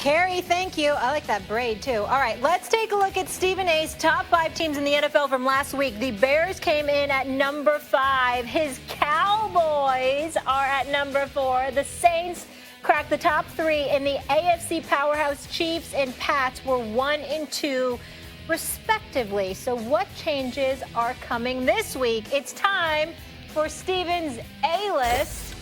Carrie, thank you. I like that braid, too. All right, let's take a look at Stephen A's top 5 teams in the NFL from last week. The Bears came in at number 5. His Cowboys are at number 4. The Saints cracked the top 3, and the AFC powerhouse Chiefs and Pats were 1 and 2, respectively. So what changes are coming this week? It's time for Stephen's A-list.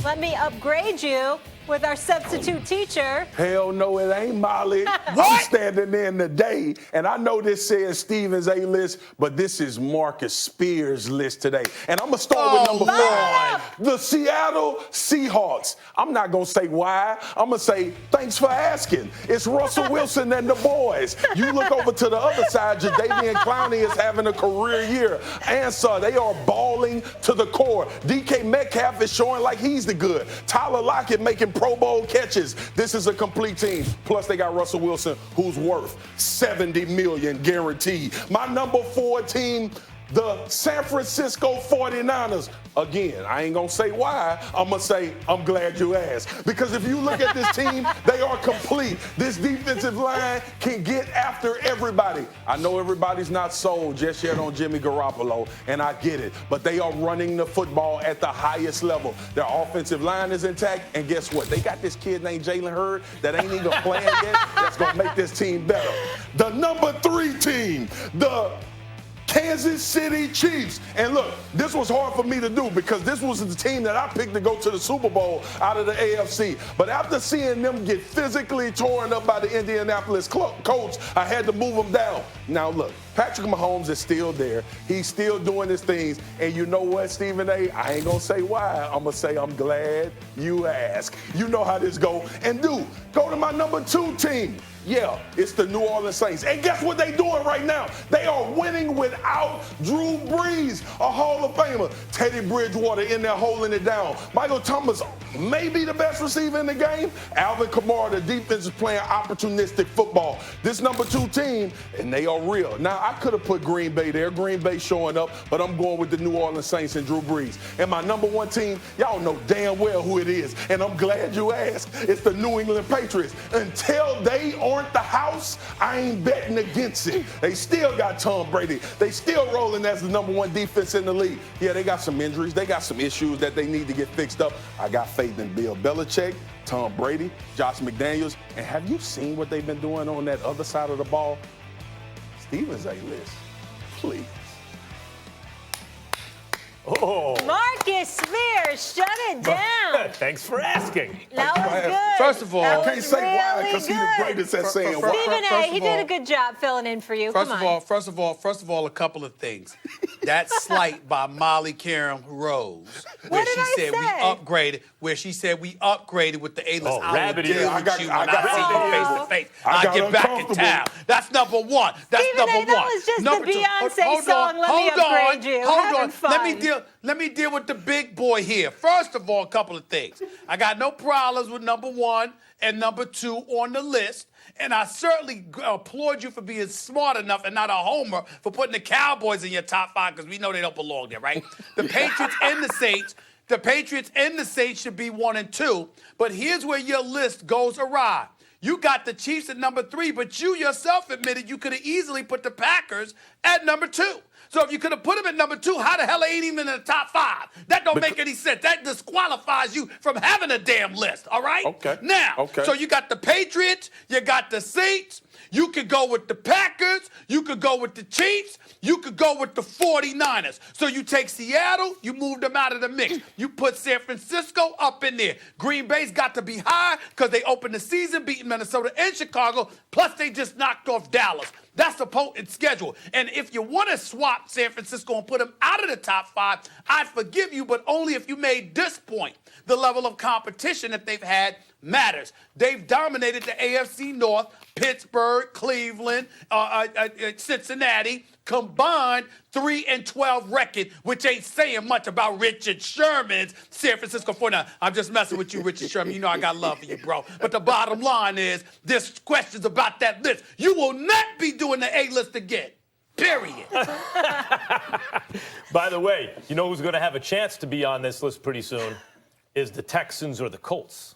Let me upgrade you with our substitute teacher. Hell no, it ain't Molly. I'm standing in today, and I know this says Stephen's A-list, but this is Marcus Spears' list today. And I'm going to start with number 4, the Seattle Seahawks. I'm not going to say why. I'm going to say thanks for asking. It's Russell Wilson and the boys. You look over to the other side, Jadeveon Clowney is having a career year. Answer, they are balling to the core. DK Metcalf is showing like he's the good. Tyler Lockett making Pro Bowl catches. This is a complete team. Plus, they got Russell Wilson, who's worth $70 million guaranteed. My number 4 team, the San Francisco 49ers. Again, I ain't going to say why. I'm going to say I'm glad you asked. Because if you look at this team, they are complete. This defensive line can get after everybody. I know everybody's not sold just yet on Jimmy Garoppolo, and I get it. But they are running the football at the highest level. Their offensive line is intact, and guess what? They got this kid named Jalen Hurd that ain't even playing yet that's going to make this team better. The number 3 team, the Kansas City Chiefs. And look, this was hard for me to do because this was the team that I picked to go to the Super Bowl out of the AFC. But after seeing them get physically torn up by the Indianapolis Colts, I had to move them down. Now look, Patrick Mahomes is still there. He's still doing his things. And you know what, Stephen A? I ain't going to say why. I'm going to say I'm glad you asked. You know how this go. And go to my number 2 team. Yeah, it's the New Orleans Saints. And guess what they doing right now? They are winning without Drew Brees, a Hall of Famer. Teddy Bridgewater in there holding it down. Michael Thomas may be the best receiver in the game. Alvin Kamara, the defense is playing opportunistic football. This number 2 team, and they are real. Now, I could have put Green Bay there. Green Bay showing up, but I'm going with the New Orleans Saints and Drew Brees. And my number 1 team, y'all know damn well who it is. And I'm glad you asked. It's the New England Patriots. Until they aren't the house, I ain't betting against it. They still got Tom Brady. They still rolling as the number 1 defense in the league. Yeah, they got some injuries. They got some issues that they need to get fixed up. I got faith in Bill Belichick, Tom Brady, Josh McDaniels. And have you seen what they've been doing on that other side of the ball? Stephen's A-list, please. Oh. Marcus Spears, shut it down. Thanks for asking. That was good. First of all, that I can't say why because he's the greatest at saying why. Stephen A, he did a good job filling in for you. First of all, a couple of things. That slight by Molly Karam Rose, where she said we upgraded with the A-list. Oh, rabbit ears. I got face to face. I get back in town. That's number 1. That's Stephen number A, 1. That was just number the 2. Beyonce song. Let me upgrade you. Hold on. Fun. Let me deal with the big boy here. First of all, a couple of things. I got no problems with number 1 and number 2 on the list. And I certainly applaud you for being smart enough and not a homer for putting the Cowboys in your top 5 because we know they don't belong there, right? The Patriots and the Saints should be 1 and 2. But here's where your list goes awry. You got the Chiefs at number 3, but you yourself admitted you could have easily put the Packers at number 2. So if you could have put them at number 2, how the hell they ain't even in the top 5? That don't make any sense. That disqualifies you from having a damn list, all right? Okay. Now, so you got the Patriots, you got the Saints, you could go with the Packers, you could go with the Chiefs, you could go with the 49ers. So you take Seattle, you move them out of the mix. You put San Francisco up in there. Green Bay's got to be high because they opened the season beating Minnesota and Chicago, plus they just knocked off Dallas. That's a potent schedule. And if you want to swap San Francisco and put them out of the top 5, I'd forgive you, but only if you made this point. The level of competition that they've had matters. They've dominated the AFC North, Pittsburgh, Cleveland, Cincinnati, combined 3-12 record, which ain't saying much about Richard Sherman's San Francisco 49ers. I'm just messing with you, Richard Sherman. You know I got love for you, bro. But the bottom line is, this question's about that list. You will not be doing the A-list again. Period. By the way, you know who's going to have a chance to be on this list pretty soon is the Texans or the Colts.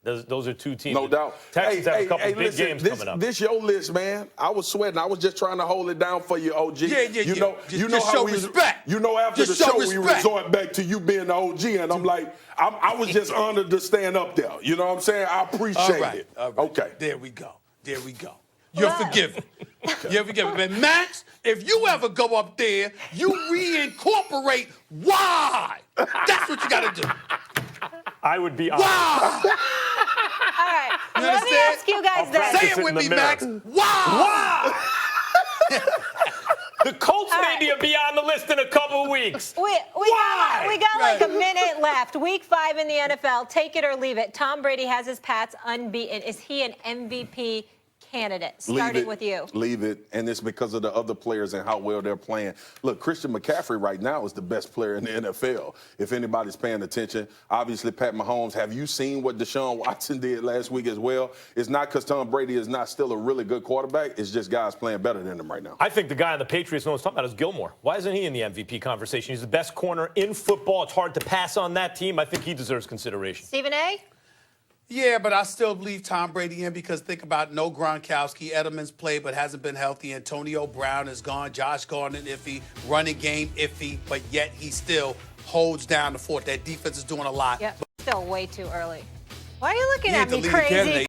Those are two teams. No doubt. Texans have a couple big listen, games coming up. This your list, man. I was sweating. I was just trying to hold it down for you, OG. Yeah. You know Just how show we respect. You know, after Just the show show, we respect. resort back to you being the OG, and I'm like, I was just honored to stand up there. You know what I'm saying? I appreciate it. All right. Okay. There we go. You're forgiven. You're forgiven. But Max, if you ever go up there, you reincorporate why. That's what you got to do. I would be honest. Why? All right. You Let me understand? ask you guys I'll this. practice Say it it in with the me, mirror. Max. Why? The Colts All may be on the list in a couple of weeks. We got like a Right. minute left. Week 5 in the NFL. Take it or leave it. Tom Brady has his Pats unbeaten. Is he an MVP candidate? Starting with you. Leave it. And it's because of the other players and how well they're playing. Look, Christian McCaffrey right now is the best player in the NFL. If anybody's paying attention, obviously Pat Mahomes. Have you seen what Deshaun Watson did last week as well? It's not because Tom Brady is not still a really good quarterback. It's just guys playing better than him right now. I think the guy on the Patriots no one's talking about is Gilmore. Why isn't he in the MVP conversation? He's the best corner in football. It's hard to pass on that team. I think he deserves consideration. Stephen A.? Yeah, but I still believe Tom Brady in because think about no Gronkowski. Edelman's played but hasn't been healthy. Antonio Brown is gone. Josh Gordon iffy. Running game iffy, but yet he still holds down the fort. That defense is doing a lot. Yeah, still way too early. Why are you looking He at ain't the me leading crazy? candidate.